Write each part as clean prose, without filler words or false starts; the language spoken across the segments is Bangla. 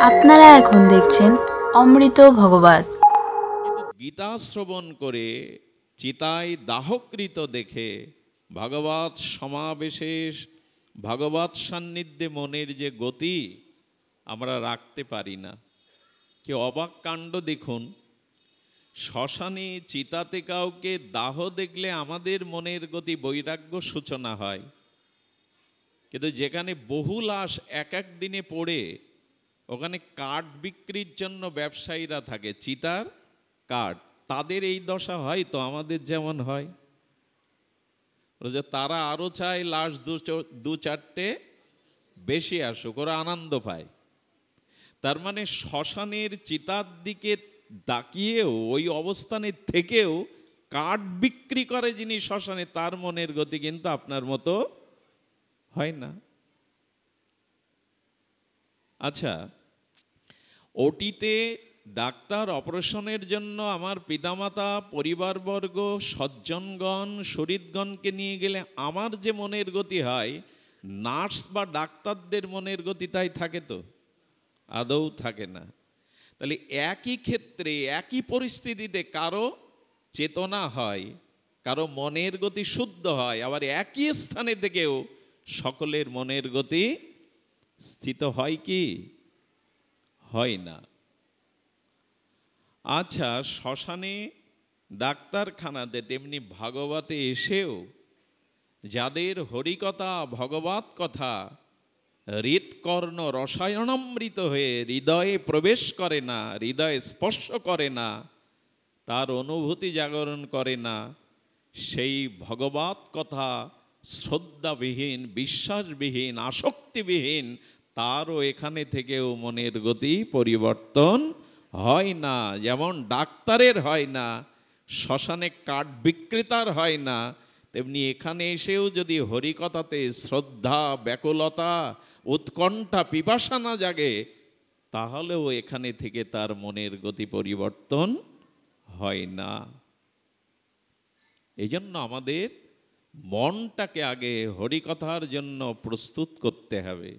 আপনারা এখন দেখছেন অমৃত ভগবত। কিন্তু গীতা শ্রবণ করে চিতায় দাহকৃত দেখে ভগবৎ সমাবেশেষ ভগবৎ সান্নিধ্যে মনের যে গতি আমরা রাখতে পারি না। কি অবাক কাণ্ড দেখুন, শ্মশানে চিতাতে কাউকে দাহ দেখলে আমাদের মনের গতি বৈরাগ্য সূচনা হয়, কিন্তু যেখানে বহু লাশ এক এক দিনে পড়ে ওখানে কাঠ বিক্রির জন্য ব্যবসায়ীরা থাকে, চিতার কাঠ, তাদের এই দশা হয় তো আমাদের যেমন হয়। তারা আরও চায় লাশ দু চারটে বেশি আসুক, ওরা আনন্দ পায়। তার মানে শ্মশানের চিতার দিকে তাকিয়েও ওই অবস্থানে থেকেও কাঠ বিক্রি করে যিনি শ্মশানে, তার মনের গতি কিন্তু আপনার মতো হয় না। আচ্ছা, ওটিতে ডাক্তার অপারেশনের জন্য আমার পিতামাতা, পরিবারবর্গ, সজ্জনগণ, শরীরগণকে নিয়ে গেলে আমার যে মনের গতি হয়, নার্স বা ডাক্তারদের মনের গতি তাই থাকে তো? আদৌ থাকে না। তাহলে একই ক্ষেত্রে একই পরিস্থিতিতে কারো চেতনা হয়, কারো মনের গতি শুদ্ধ হয়, আবার একই স্থানে থেকেও সকলের মনের গতি স্থিত হয় কি হয় না। আচ্ছা, শ্মশানে ডাক্তারখানাতে তেমনি ভাগবতে এসেও যাদের হরিকথা ভগবত কথা হৃৎকর্ণ রসায়নামৃত হয়ে হৃদয়ে প্রবেশ করে না, হৃদয়ে স্পর্শ করে না, তার অনুভূতি জাগরণ করে না, সেই ভগবত কথা শ্রদ্ধাবিহীন, বিশ্বাসবিহীন, আসক্তিবিহীন, তারও এখানে থেকেও মনের গতি পরিবর্তন হয় না। যেমন ডাক্তারের হয় না, শ্মশানে কাঠ বিক্রেতার হয় না, তেমনি এখানে এসেও যদি হরিকথাতে শ্রদ্ধা, ব্যাকুলতা, উৎকণ্ঠা, পিপাসা না জাগে, তাহলেও এখানে থেকে তার মনের গতি পরিবর্তন হয় না। এই জন্য আমাদের মনটাকে আগে হরিকথার জন্য প্রস্তুত করতে হবে।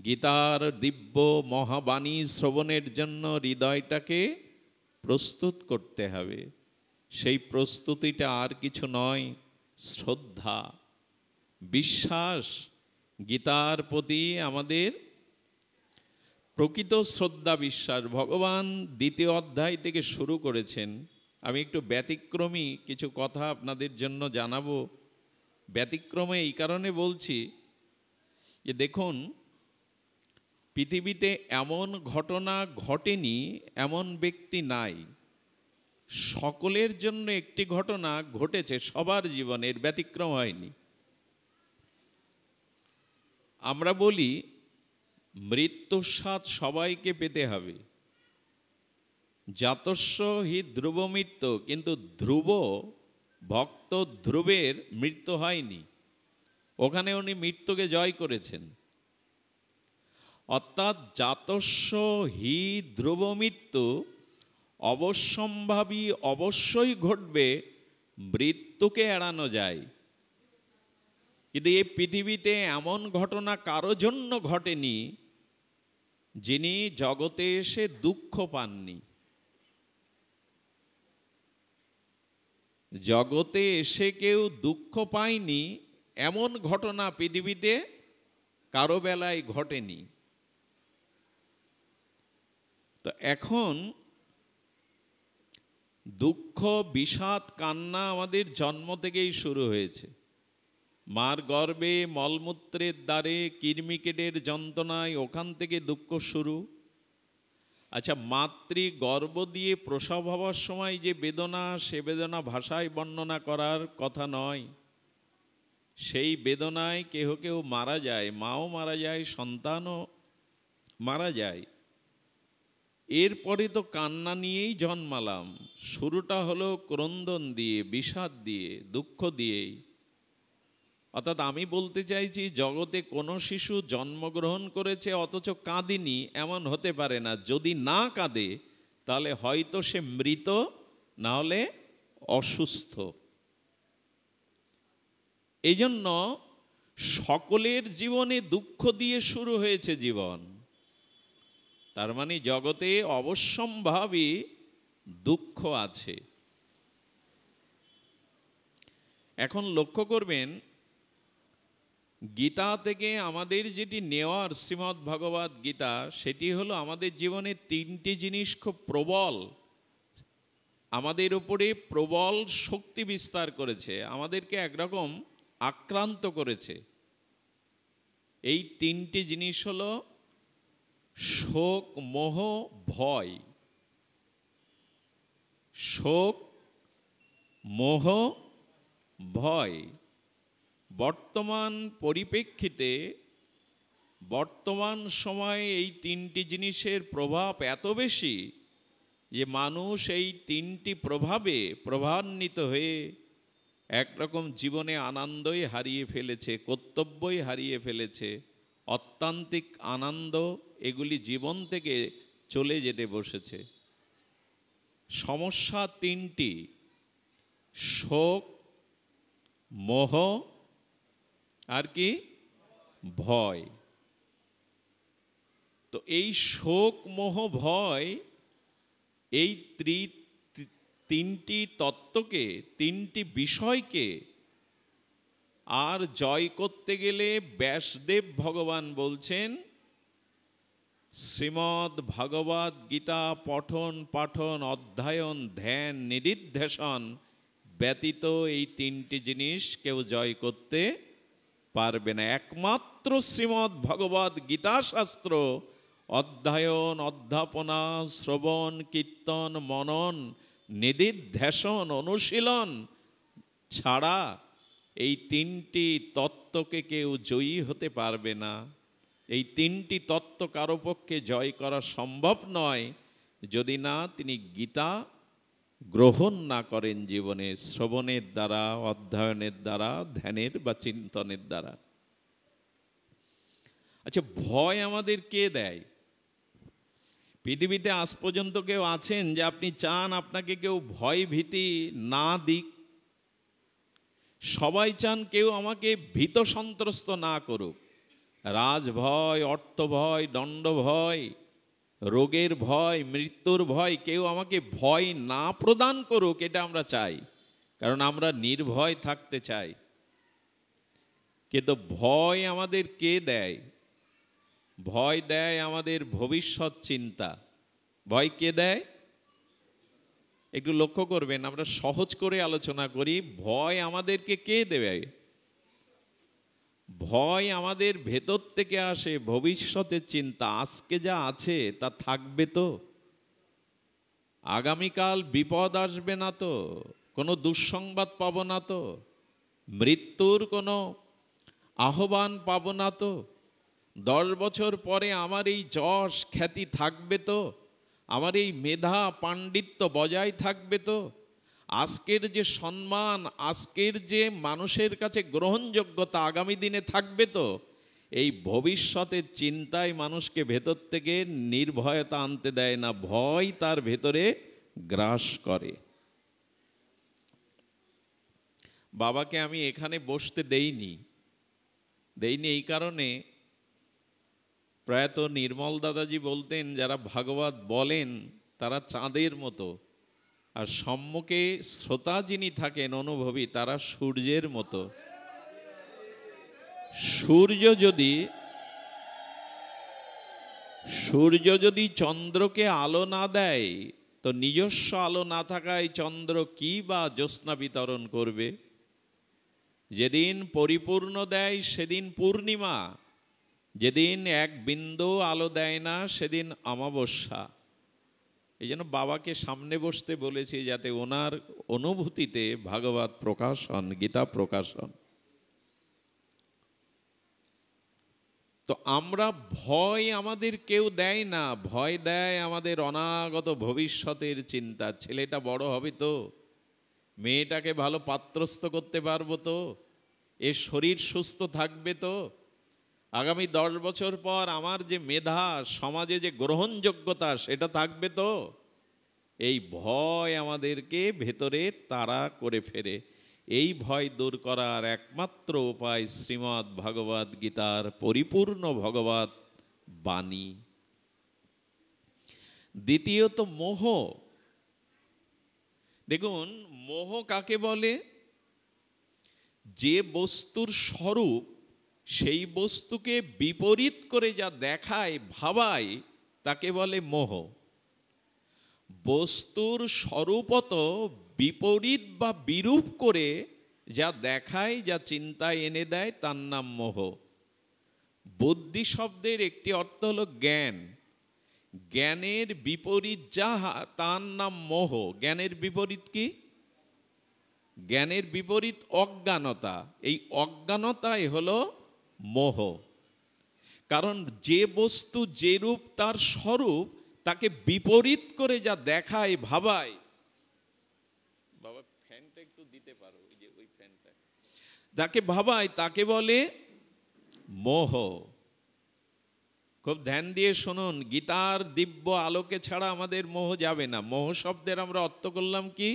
গীতার দিব্য মহাবাণী শ্রবণের জন্য হৃদয়টাকে প্রস্তুত করতে হবে। সেই প্রস্তুতিটা আর কিছু নয়, শ্রদ্ধা, বিশ্বাস। গীতার প্রতি আমাদের প্রকৃত শ্রদ্ধা, বিশ্বাস। ভগবান দ্বিতীয় অধ্যায় থেকে শুরু করেছেন। আমি একটু ব্যতিক্রমী কিছু কথা আপনাদের জন্য জানাবো। ব্যতিক্রমে এই কারণে বলছি যে দেখুন, পৃথিবীতে এমন ঘটনা ঘটেনি, এমন ব্যক্তি নাই। সকলের জন্য একটি ঘটনা ঘটেছে, সবার জীবনের ব্যতিক্রম হয়নি। আমরা বলি মৃত্যুর স্বাদ সবাইকে পেতে হবে, জাতস্য হি ধ্রুব মৃত্যু, কিন্তু ধ্রুব ভক্ত ধ্রুবের মৃত্যু হয়নি, ওখানে উনি মৃত্যুকে জয় করেছেন। অর্থাৎ জাতস্য হি ধ্রুব মৃত্যু, অবশ্যম্ভাবী অবশ্যই ঘটবে, মৃত্যুকে এড়ানো যায়। কিন্তু এই পৃথিবীতে এমন ঘটনা কারো জন্য ঘটেনি যিনি জগতে এসে দুঃখ পাননি। জগতে এসে কেউ দুঃখ পায়নি এমন ঘটনা পৃথিবীতে কারো বেলায় ঘটেনি। তো এখন দুঃখ, বিষাদ, কান্না আমাদের জন্ম থেকেই শুরু হয়েছে। মার গর্ভে মলমূত্রের দ্বারে কৃমিকীটের যন্ত্রণায়, ওখান থেকে দুঃখ শুরু। আচ্ছা, মাতৃ গর্ভ দিয়ে প্রসব হওয়ার সময় যে বেদনা, সে বেদনা ভাষায় বর্ণনা করার কথা নয়। সেই বেদনায় কেহ কেউ মারা যায়, মাও মারা যায়, সন্তানও মারা যায়। এরপরে তো কান্না নিয়েই জন্মালাম। শুরুটা হলো ক্রন্দন দিয়ে, বিষাদ দিয়ে, দুঃখ দিয়েই। অর্থাৎ আমি বলতে চাইছি, জগতে কোনো শিশু জন্মগ্রহণ করেছে অথচ কাঁদেনি, এমন হতে পারে না। যদি না কাঁদে তাহলে হয়তো সে মৃত, না হলে অসুস্থ। এই জন্য সকলের জীবনে দুঃখ দিয়ে শুরু হয়েছে জীবন। তার মানে জগতে অবশ্যম্ভাবী দুঃখ আছে। এখন লক্ষ্য করবেন, গীতা থেকে আমাদের যেটি নেওয়ার শ্রীমদ্ ভগবদ গীতা, সেটি হলো আমাদের জীবনে তিনটি জিনিস খুব প্রবল, আমাদের উপরে প্রবল শক্তি বিস্তার করেছে, আমাদেরকে একরকম আক্রান্ত করেছে। এই তিনটি জিনিস হলো শোক, মোহ, ভয়। শোক, মোহ, ভয়। বর্তমান পরিপ্রেক্ষিতে, বর্তমান সময়ে এই তিনটি জিনিসের প্রভাব এত বেশি যে মানুষ এই তিনটি প্রভাবে প্রভাবান্বিত হয়ে একরকম জীবনে আনন্দই হারিয়ে ফেলেছে, কর্তব্যই হারিয়ে ফেলেছে। অত্যান্তিক আনন্দ এগুলি জীবন থেকে চলে যেতে বসেছে। সমস্যা তিনটি: শোক, মোহ আর কি, ভয়। তো এই শোক, মোহ, ভয়, এই তিনটি তত্ত্বকে, তিনটি বিষয়কে আর জয় করতে গেলে ব্যাসদেব ভগবান বলছেন, শ্রীমদ্ ভগবদ গীতা পঠন পাঠন অধ্যয়ন ধ্যান নিদিধ্যাসন ব্যতীত এই তিনটি জিনিস কেউ জয় করতে পারবে না। একমাত্র শ্রীমদ্ ভগবদ গীতা শাস্ত্র অধ্যয়ন, অধ্যাপনা, শ্রবণ, কীর্তন, মনন, নিদিধ্যাসন, অনুশীলন ছাড়া এই তিনটি তত্ত্বকে কেউ জয়ী হতে পারবে না। এই তিনটি তত্ত্ব কারো পক্ষে জয় করা সম্ভব নয় যদি না তিনি গীতা গ্রহণ না করেন জীবনে, শ্রবণের দ্বারা, অধ্যয়নের দ্বারা, ধ্যানের বা চিন্তনের দ্বারা। আচ্ছা, ভয় আমাদের কে দেয়? পৃথিবীতে আজ পর্যন্ত কেউ আছেন যে আপনি চান আপনাকে কেউ ভয় ভীতি না দিক? সবাই চান কেউ আমাকে ভীত সন্ত্রস্ত না করুক। রাজ ভয়, অর্থ ভয়, দণ্ড ভয়, রোগের ভয়, মৃত্যুর ভয়, কেউ আমাকে ভয় না প্রদান করুক, এটা আমরা চাই, কারণ আমরা নির্ভয় থাকতে চাই। কিন্তু ভয় আমাদের কে দেয়? ভয় দেয় আমাদের ভবিষ্যৎ চিন্তা। ভয় কে দেয়? একটু লক্ষ্য করবেন, আমরা সহজ করে আলোচনা করি। ভয় আমাদেরকে কে দেবে? ভয় আমাদের ভেতর থেকে আসে, ভবিষ্যতের চিন্তা। আজকে যা আছে তা থাকবে তো? আগামীকাল বিপদ আসবে না তো? কোনো দুঃসংবাদ পাবো না তো? মৃত্যুর কোনো আহ্বান পাবো না তো? 10 বছর পরে আমার এই যশ খ্যাতি থাকবে তো? আমার এই মেধা পাণ্ডিত্য বজায় থাকবে তো? আজকের যে সম্মান, আজকের যে মানুষের কাছে গ্রহণযোগ্যতা আগামী দিনে থাকবে তো? এই ভবিষ্যতের চিন্তায় মানুষকে ভেতর থেকে নির্ভয়তা আনতে দেয় না, ভয় তার ভেতরে গ্রাস করে। বাবাকে আমি এখানে বসতে দেইনি এই কারণে, প্রয়াত নির্মল দাদাজি বলতেন, যারা ভাগবত বলেন তারা চাঁদের মতো, আর সম্মুখে শ্রোতা যিনি থাকেন অনুভবী, তারা সূর্যের মতো। সূর্য যদি চন্দ্রকে আলো না দেয়, তো নিজস্ব আলো না থাকায় চন্দ্র কি বা জ্যোৎস্না বিতরণ করবে? যেদিন পরিপূর্ণ দেয় সেদিন পূর্ণিমা, যেদিন এক বিন্দু আলো দেয় না সেদিন অমাবস্যা। এই জন্য বাবাকে সামনে বসতে বলেছি, যাতে ওনার অনুভূতিতে ভাগবত প্রকাশন, গীতা প্রকাশন। তো আমরা, ভয় আমাদের কেউ দেয় না, ভয় দেয় আমাদের অনাগত ভবিষ্যতের চিন্তা। ছেলেটা বড় হবে তো? মেয়েটাকে ভালো পাত্রস্থ করতে পারবো তো? এর শরীর সুস্থ থাকবে তো? আগামী 10 বছর পর আমার যে মেধা, সমাজে যে গ্রহণযোগ্যতা, সেটা থাকবে তো? এই ভয় আমাদেরকে ভেতরে তাড়া করে ফেরে। এই ভয় দূর করার একমাত্র উপায় শ্রীমদ্ ভগবদ গীতার পরিপূর্ণ ভগবত বাণী। দ্বিতীয়ত মোহ। দেখুন, মোহ কাকে বলে? যে বস্তুর স্বরূপ সেই বস্তুকে বিপরীত করে যা দেখায়, ভাবায়, তাকে বলে মোহ। বস্তুর স্বরূপত বিপরীত বা বিরূপ করে যা দেখায়, যা চিন্তায় এনে দেয়, তার নাম মোহ। বুদ্ধি শব্দের একটি অর্থ হলো জ্ঞান। জ্ঞানের বিপরীত যাহা, তার নাম মোহ। জ্ঞানের বিপরীত কি? জ্ঞানের বিপরীত অজ্ঞানতা। এই অজ্ঞানতাই হলো মোহ। কারণ যে বস্তু যে রূপ তার স্বরূপ, তাকে বিপরীত করে যা দেখায়, ভাবায়, বাবা ফ্যানটা একটু দিতে পারো, ওই যে ওই ফ্যানটা, যাকে ভাবায় তাকে বলে মোহ। খুব ধ্যান দিয়ে শুনুন, গীতার দিব্য আলোকে ছাড়া আমাদের মোহ যাবে না। মোহ শব্দের আমরা অর্থ করলাম কি?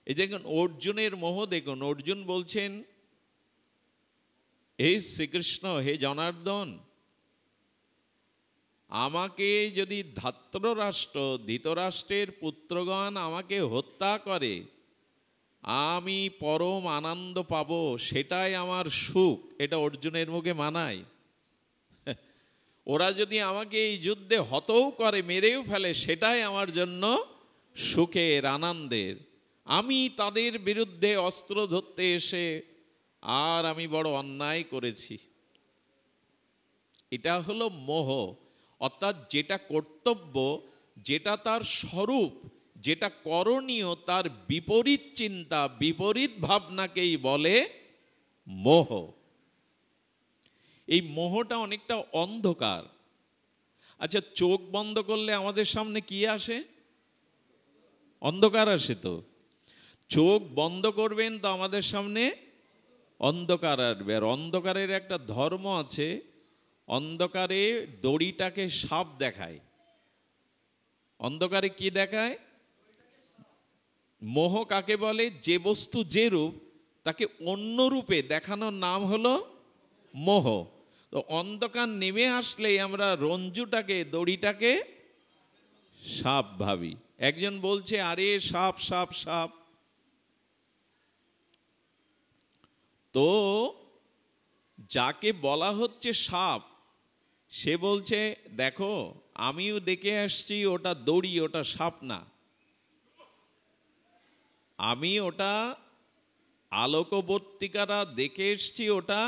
এই দেখুন অর্জুনের মোহ। দেখুন অর্জুন বলছেন, হে শ্রীকৃষ্ণ, হে জনার্দন, আমাকে যদি ধাত্ররাষ্ট্র, ধৃতরাষ্ট্রের পুত্রগণ আমাকে হত্যা করে, আমি পরম আনন্দ পাব, সেটাই আমার সুখ। এটা অর্জুনের মুখে মানায়? ওরা যদি আমাকে এই যুদ্ধে হতও করে, মেরেও ফেলে, সেটাই আমার জন্য সুখের, আনন্দের। আমি তাদের বিরুদ্ধে অস্ত্র ধরতে এসে আর আমি বড় অন্যায় করেছি। এটা হলো মোহ। অর্থাৎ যেটা কর্তব্য, যেটা তার স্বরূপ, যেটা করণীয়, তার বিপরীত চিন্তা, বিপরীত ভাবনাকেই বলে মোহ। এই মোহটা অনেকটা অন্ধকার। আচ্ছা, চোখ বন্ধ করলে আমাদের সামনে কি আসে? অন্ধকার আসে। তো চোখ বন্ধ করবেন তো আমাদের সামনে অন্ধকার আসবে। আর অন্ধকারের একটা ধর্ম আছে, অন্ধকারে দড়িটাকে সাপ দেখায়। অন্ধকারে কি দেখায়? মোহ কাকে বলে? যে বস্তু যে রূপ, তাকে অন্য রূপে দেখানোর নাম হলো মোহ। তো অন্ধকার নেমে আসলেই আমরা রঞ্জুটাকে, দড়িটাকে সাপ ভাবি। একজন বলছে, আরে সাপ সাপ সাপ। তো যাকে বলা হচ্ছে সাপ, সে বলছে, দেখো আমিও দেখে আসছি, ওটা দড়ি, ওটা সাপ না। আমি ওটা আলোকবর্তিকারা দেখে এসছি, ওটা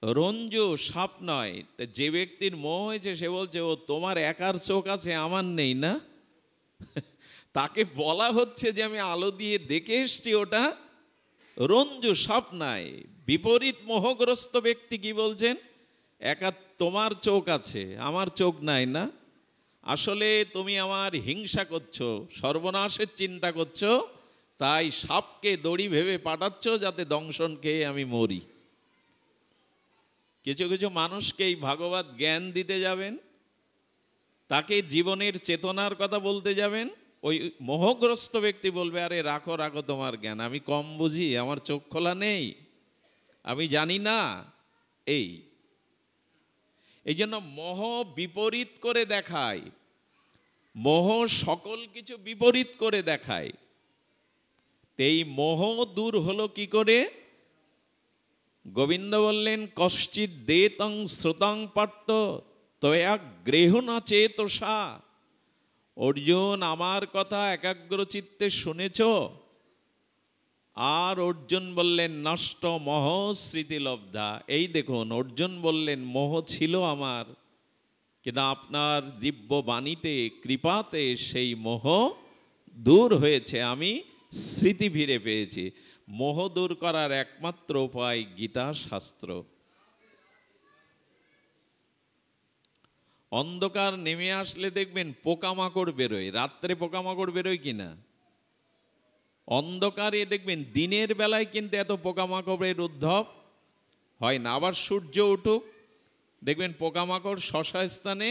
রঞ্জু, সাপ নয়। তা যে ব্যক্তির মোহ হয়েছে সে বলছে, ও তোমার একার চোখ আছে, আমার নেই না? তাকে বলা হচ্ছে যে আমি আলো দিয়ে দেখে এসছি, ওটা রঞ্জু, সাপ নাই। বিপরীত মোহগ্রস্ত ব্যক্তি কি বলছেন? একা তোমার চোখ আছে, আমার চোখ নাই না? আসলে তুমি আমার হিংসা করছো, সর্বনাশের চিন্তা করছো, তাই সাপকে দড়ি ভেবে পাঠাচ্ছ যাতে দংশন খেয়ে আমি মরি। কিছু কিছু মানুষকে এই ভাগবত জ্ঞান দিতে যাবেন, তাকে জীবনের চেতনার কথা বলতে যাবেন, ওই মোহগ্রস্ত ব্যক্তি বলবে, আরে রাখো রাখো তোমার জ্ঞান, আমি কম বুঝি, আমার চোখ খোলা নেই, আমি জানি না। এই জন্য মোহ বিপরীত করে দেখায়। মোহ সকল কিছু বিপরীত করে দেখায়। এই মোহ দূর হলো কি করে? গোবিন্দ বললেন, কশ্চিৎ দেতং শ্রুতং পার্থ তয়া গ্রহণ চেতসা। অর্জুন, আমার কথা একাগ্র চিত্তে শুনেছ? আর অর্জুন বললেন, নষ্ট মোহ স্মৃতি লব্ধা। এই দেখুন, অর্জুন বললেন, মোহ ছিল আমার, কিন্তু আপনার দিব্য বাণীতে, কৃপাতে সেই মোহ দূর হয়েছে, আমি স্মৃতি ফিরে পেয়েছি। মোহ দূর করার একমাত্র উপায় গীতা শাস্ত্র। অন্ধকার নেমে আসলে দেখবেন পোকামাকড় বেরোয়। রাত্রে পোকামাকড় বেরোয় কিনা? অন্ধকারে দেখবেন, দিনের বেলায় কিন্তু এত পোকামাকড়ের উদ্ভব হয় না। আবার সূর্য উঠুক, দেখবেন পোকামাকড় শশা স্থানে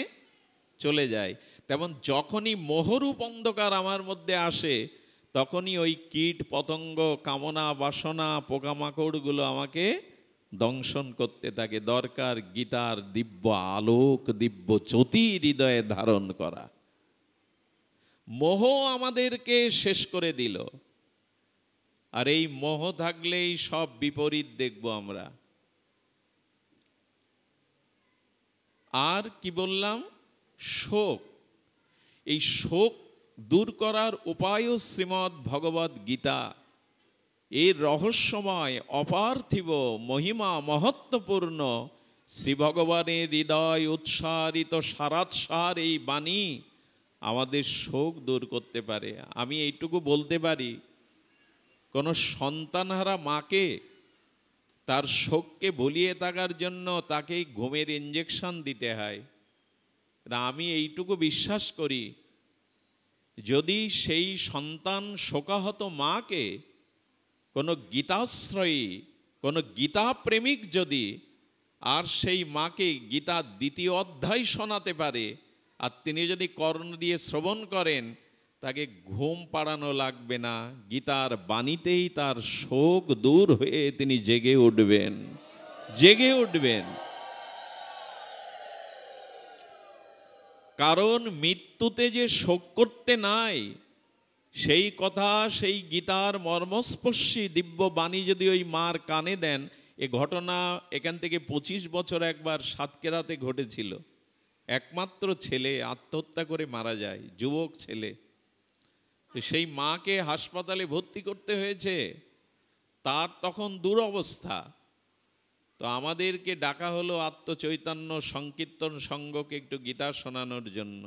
চলে যায়। তেমন যখনই মোহরূপ অন্ধকার আমার মধ্যে আসে, তখনই ওই কীট পতঙ্গ, কামনা বাসনা, পোকামাকড়গুলো আমাকে দংশন করতে থাকে। দরকার গীতার দিব্য আলোক, দিব্য জ্যোতি হৃদয়ে ধারণ করা। মোহ আমাদেরকে শেষ করে দিল, আর এই মোহ থাকলেই সব বিপরীত দেখব আমরা। আর কি বললাম? শোক। এই শোক দূর করার উপায়ও শ্রীমদ্ ভগবদ গীতা। এই রহস্যময় অপার্থিব মহিমা মহত্বপূর্ণ শ্রী ভগবানের হৃদয় উৎসারিত সারাৎসার এই বাণী আমাদের শোক দূর করতে পারে। আমি এইটুকু বলতে পারি, কোনো সন্তানহারা মাকে তার শোককে ভুলিয়ে থাকার জন্য তাকে ঘুমের ইঞ্জেকশন দিতে হয়। আমি এইটুকু বিশ্বাস করি, যদি সেই সন্তান শোকাহত মাকে কোনো গীতাশ্রয়ী, কোনো গীতা প্রেমিক যদি আর সেই মাকে গীতার দ্বিতীয় অধ্যায় শোনাতে পারে, আর তিনি যদি কর্ণ দিয়ে শ্রবণ করেন, তাকে ঘুম পাড়ানো লাগবে না, গীতার বাণীতেই তার শোক দূর হয়ে তিনি জেগে উঠবেন, জেগে উঠবেন। কারণ মৃত্যুতে যে শোক করতে নাই, সেই কথা, সেই গীতার মর্মস্পর্শী দিব্য বাণী যদি ওই মার কানে দেন। এ ঘটনা এখান থেকে 25 বছর একবার সাতক্ষীরাতে ঘটেছিল। একমাত্র ছেলে আত্মহত্যা করে মারা যায়, যুবক ছেলে। সেই মাকে হাসপাতালে ভর্তি করতে হয়েছে, তার তখন দুরবস্থা। তো আমাদেরকে ডাকা হলো আত্মচৈতন্য সংকীর্তন সংঘকে একটু গীতা শোনানোর জন্য।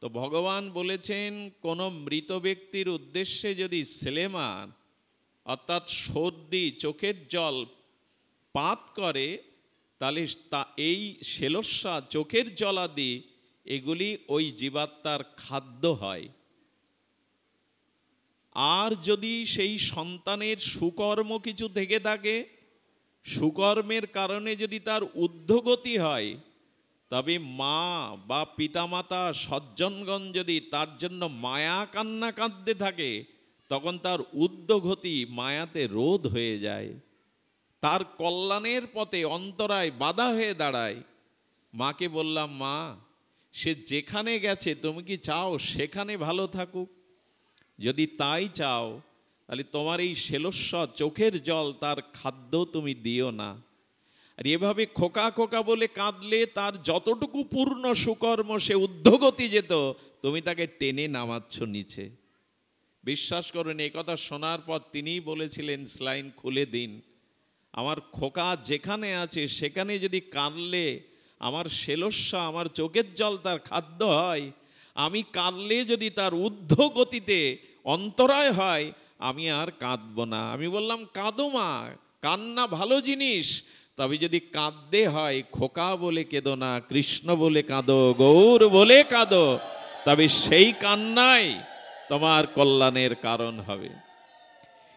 তো ভগবান বলেছেন, কোনো মৃত ব্যক্তির উদ্দেশ্যে যদি ছেলেমান অর্থাৎ সর্দি, চোখের জল পাত করে, তাহলে এই শেলস্যা, চোখের জলাদি, এগুলি ওই জীবাত্মার খাদ্য হয়। আর যদি সেই সন্তানের সুকর্ম কিছু থেকে থাকে, সুকর্মের কারণে যদি তার ঊর্ধ্বগতি হয়, তবে মা বা পিতামাতা সজ্জনগণ যদি তার জন্য মায়া কান্না কাঁদতে থাকে, তখন তার ঊর্ধ্বগতি মায়াতে রোধ হয়ে যায়, তার কল্যাণের পথে অন্তরায় বাধা হয়ে দাঁড়ায়। মাকে বললাম, মা, সে যেখানে গেছে তুমি কি চাও সেখানে ভালো থাকুক? যদি তাই চাও, তাহলে তোমার এই শেলস্বর চোখের জল তার খাদ্য তুমি দিও না। আর এভাবে খোকা খোকা বলে কাঁদলে তার যতটুকু পূর্ণ সুকর্ম সে ঊর্ধ্বগতি যেত, তুমি তাকে টেনে নামাচ্ছ নিচে। বিশ্বাস করুন, এই কথা শোনার পর তিনিই বলেছিলেন, স্লাইন খুলে দিন। আমার খোকা যেখানে আছে সেখানে যদি কাঁদলে আমার শেলস্যা, আমার চোখের জল তার খাদ্য হয়, আমি কাঁদলে যদি তার ঊর্ধ্বগতিতে অন্তরায় হয়, আমি আর কাঁদব না। আমি বললাম, কাঁদো মা, কান্না ভালো জিনিস, তবে যদি কাঁদতে হয় খোকা বলে কেঁদো না, কৃষ্ণ বলে কাঁদো, গৌর বলে কাঁদো, তবে সেই কান্নাই তোমার কল্যাণের কারণ হবে।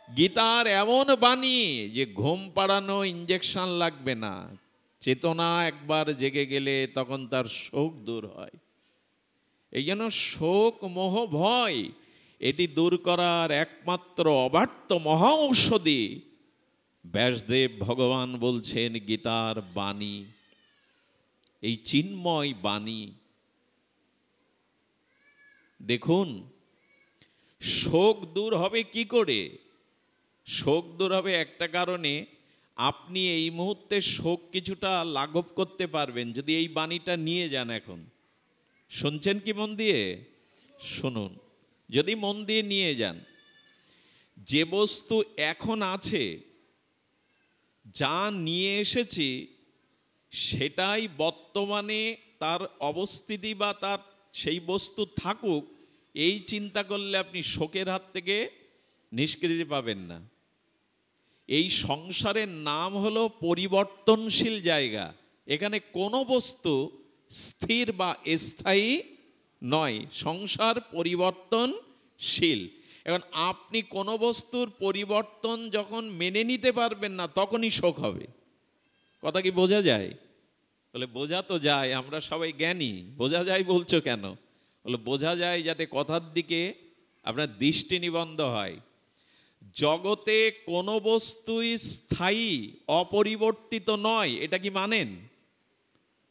গীতার এমন বাণী যে ঘুম পাড়ানো ইঞ্জেকশন লাগবে না, চেতনা একবার জেগে গেলে তখন তার শোক দূর হয়। এই জন্য শোক, মোহ, ভয় এটি দূর করার একমাত্র অবার্ত মহা ঔষধি ব্যাসদেব ভগবান বলছেন গীতার বাণী, এই চিন্ময় বাণী। দেখুন, শোক দূর হবে কি করে? শোক দূর হবে একটা কারণে, আপনি এই মুহূর্তে শোক কিছুটা লাঘব করতে পারবেন যদি এই বাণীটা নিয়ে যান। এখন শুনছেন কি? মন দিয়ে শুনুন। যদি মন দিয়ে নিয়ে যান, যে বস্তু এখন আছে, যা নিয়ে এসেছি, সেটাই বর্তমানে তার অবস্থিতি বা তার সেই বস্তু থাকুক, এই চিন্তা করলে আপনি শোকের হাত থেকে নিষ্কৃতি পাবেন না। এই সংসারের নাম হলো পরিবর্তনশীল জায়গা। এখানে কোনো বস্তু স্থির বা স্থায়ী নয়, সংসার পরিবর্তনশীল। এখন আপনি কোনো বস্তুর পরিবর্তন যখন মেনে নিতে পারবেন না, তখনই শোক হবে। কথা কি বোঝা যায়? বলে বোঝা তো যায়, আমরা সবাই জ্ঞানী। বোঝা যায় বলছো কেন? বলে বোঝা যায় যাতে কথার দিকে আপনার দৃষ্টি নিবন্ধ হয়। জগতে কোনো বস্তুই স্থায়ী অপরিবর্তিত নয়, এটা কি মানেন?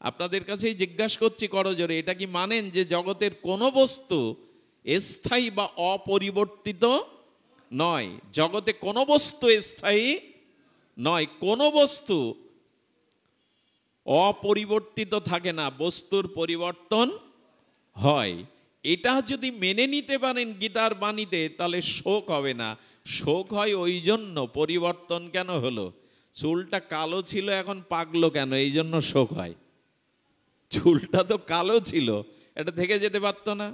আপনাদের কাছেই জিজ্ঞাসা করছি করজোরে, এটা কি মানেন যে জগতের কোনো বস্তু স্থায়ী বা অপরিবর্তিত নয়? জগতে কোনো বস্তু স্থায়ী নয়, কোনো বস্তু অপরিবর্তিত থাকে না, বস্তুর পরিবর্তন হয়। এটা যদি মেনে নিতে পারেন গীতার বাণীতে, তাহলে শোক হবে না। শোক হয় ওই জন্য, পরিবর্তন কেন হলো? চুলটা কালো ছিল, এখন পাকলো কেন? এই জন্য শোক হয়। চুলটা তো কালো ছিল, এটা থেকে যেতে পারতো না।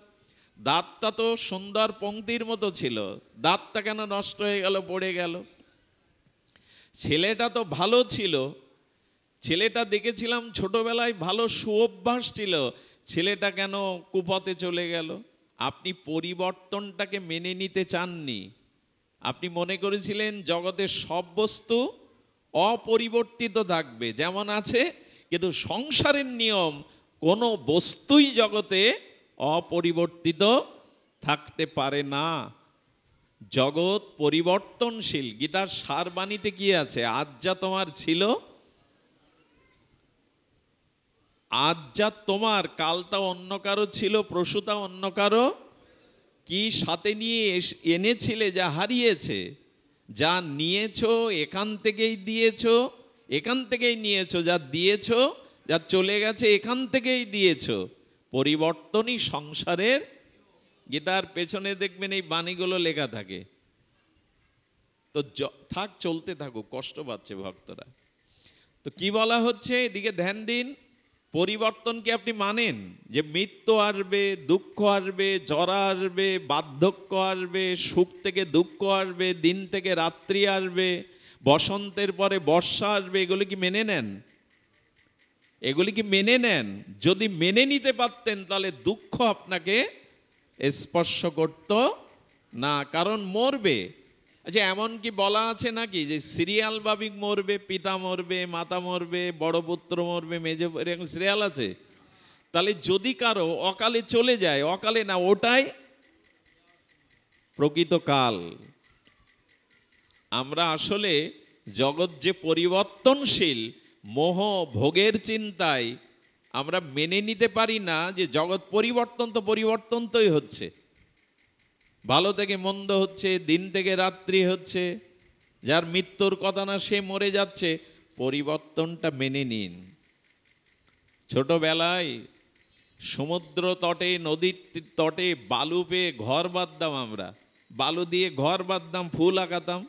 দাঁতটা তো সুন্দর পংক্তির মতো ছিল, দাঁতটা কেন নষ্ট হয়ে গেল, পড়ে গেল? ছেলেটা তো ভালো ছিল, ছেলেটা দেখেছিলাম ছোটবেলায় ভালো সুঅভ্যাস ছিল, ছেলেটা কেন কুপথে চলে গেল? আপনি পরিবর্তনটাকে মেনে নিতে চাননি। আপনি মনে করেছিলেন জগতের সব বস্তু অপরিবর্তিত থাকবে যেমন আছে, কিন্তু সংসারের নিয়ম কোনো বস্তুই জগতে অপরিবর্তিত থাকতে পারে না। জগৎ পরিবর্তনশীল। গীতার সারবাণীতে কি আছে? আজ যা তোমার ছিল, আজ যা তোমার, কালটা অন্য কারো ছিল, প্রসূতা অন্য কারো। কি সাথে নিয়ে এনেছিলে যা হারিয়েছে, যা নিয়েছো এখান থেকেই দিয়েছো, এখান থেকেই নিয়েছো, যা দিয়েছো, যা চলে গেছে এখান থেকেই দিয়েছো। পরিবর্তনই সংসারের। গীতার পেছনে দেখবেন এই বাণীগুলো লেখা থাকে। তো থাক, চলতে থাকুক, কষ্ট পাচ্ছে ভক্তরা। তো কি বলা হচ্ছে এদিকে ধ্যান দিন। পরিবর্তন কি আপনি মানেন? যে মৃত্যু আসবে, দুঃখ আসবে, জরা আসবে, বার্ধক্য আসবে, সুখ থেকে দুঃখ আসবে, দিন থেকে রাত্রি আসবে, বসন্তের পরে বর্ষা আসবে, এগুলি কি মেনে নেন? এগুলি কি মেনে নেন? যদি মেনে নিতে পারতেন তাহলে দুঃখ আপনাকে স্পর্শ করত না, কারণ মরবে। আচ্ছা, এমন কি বলা আছে নাকি যে সিরিয়াল ভাবিক মরবে, পিতা মরবে, মাতা মরবে, বড় পুত্র মরবে, মেজ, এরকম সিরিয়াল আছে? তাহলে যদি কারো অকালে চলে যায়, অকালে না, ওটাই প্রকৃত কাল। আমরা আসলে জগৎ যে পরিবর্তনশীল, মোহ ভোগের চিন্তায় আমরা মেনে নিতে পারি না যে জগৎ পরিবর্তন, তো পরিবর্তন তোই হচ্ছে, ভালো থেকে মন্দ হচ্ছে, দিন থেকে রাত্রি হচ্ছে, যার মৃত্যুর কথা না সে মরে যাচ্ছে। পরিবর্তনটা মেনে নিন। ছোটবেলায় সমুদ্র তটে, নদীর তটে বালু পেয়ে ঘর বাঁধতাম আমরা, বালু দিয়ে ঘর বাঁধতাম, ফুল আঁকাতাম।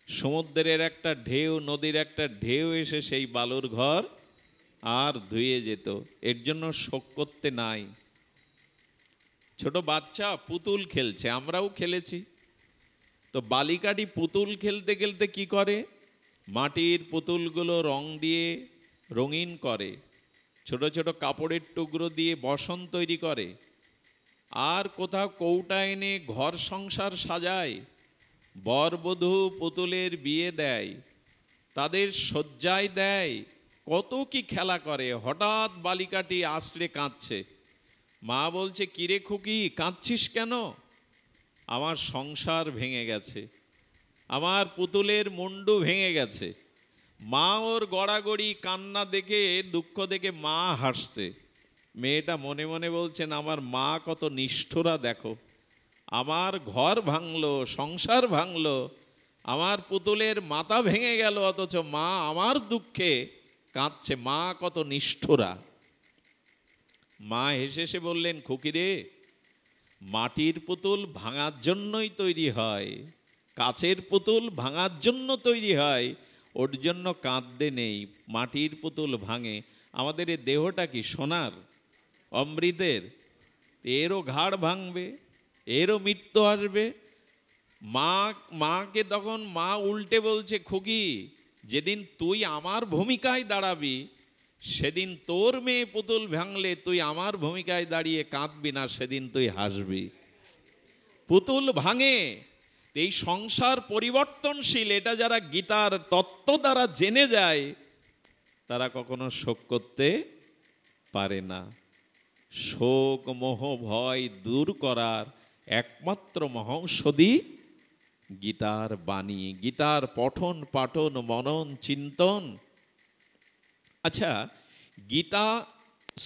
সমুদ্রের একটা ঢেউ, নদীর একটা ঢেউ এসে সেই বালুর ঘর আর ধুয়ে যেত। এর জন্য শোক করতে নাই। ছোট বাচ্চা পুতুল খেলছে, আমরাও খেলেছি। তো বালিকাটি পুতুল খেলতে খেলতে কি করে? মাটির পুতুলগুলো রং দিয়ে রঙিন করে, ছোট ছোট কাপড়ের টুকরো দিয়ে বসন তৈরি করে, আর কোথাও কৌটা এনে ঘর সংসার সাজায়, বরবধূ পুতুলের বিয়ে দেয়, তাদের শয্যায় দেয়, কত কি খেলা করে। হঠাৎ বালিকাটি আশ্রে কাঁদছে। মা বলছে, কিরে খুকি, কাঁদছিস কেন? আমার সংসার ভেঙে গেছে, আমার পুতুলের মুন্ডু ভেঙে গেছে। মা ওর গড়াগড়ি কান্না দেখে, দুঃখ দেখে মা হাসছে। মেয়েটা মনে মনে বলছেন, আমার মা কত নিষ্ঠুরা দেখো, আমার ঘর ভাঙলো, সংসার ভাঙলো, আমার পুতুলের মাথা ভেঙে গেল, অথচ মা আমার দুঃখে কাঁদছে, মা কত নিষ্ঠুরা। মা হেসে হেসে বললেন, খুকিরে, মাটির পুতুল ভাঙার জন্যই তৈরি হয়, কাচের পুতুল ভাঙার জন্য তৈরি হয়, ওর জন্য কাঁদতে নেই। মাটির পুতুল ভাঙে। আমাদের এই দেহটা কি সোনার, অমৃতের? এরও ঘাড় ভাঙবে, এরও মৃত্যু আসবে। মাকে তখন মা উল্টে বলছে, খুকি, যেদিন তুই আমার ভূমিকায় দাঁড়াবি, সেদিন তোর মেয়ে পুতুল ভাঙলে তুই আমার ভূমিকায় দাঁড়িয়ে কাঁদবি না, সেদিন তুই হাসবি। পুতুল ভাঙে। এই সংসার পরিবর্তনশীল, এটা যারা গীতার তত্ত্ব দ্বারা জেনে যায়, তারা কখনো শোক করতে পারে না। শোক মোহ ভয় দূর করার একমাত্র মহৌষধি গীতার বাণী, গীতার পঠন পাঠন মনন চিন্তন। আচ্ছা, গীতা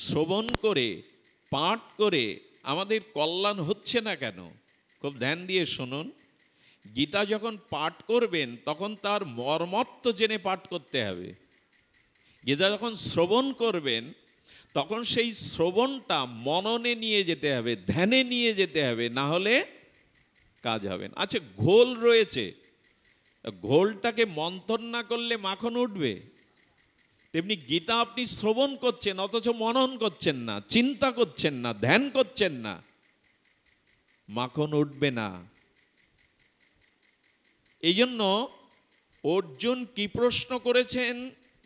শ্রবণ করে পাঠ করে আমাদের কল্যাণ হচ্ছে না কেন? খুব ধ্যান দিয়ে শুনুন। গীতা যখন পাঠ করবেন তখন তার মর্মত্ব জেনে পাঠ করতে হবে। গীতা যখন শ্রবণ করবেন তখন সেই শ্রবণটা মননে নিয়ে যেতে হবে, ধ্যানে নিয়ে যেতে হবে, না হলে কাজ হবে না। আচ্ছা, ঘোল রয়েছে, ঘোলটাকে মন্থন না করলে মাখন উঠবে? তেমনি গীতা আপনি শ্রবণ করছেন অথচ মনন করছেন না, চিন্তা করছেন না, ধ্যান করছেন না, মাখন উঠবে না। এই জন্য অর্জুন কি প্রশ্ন করেছেন,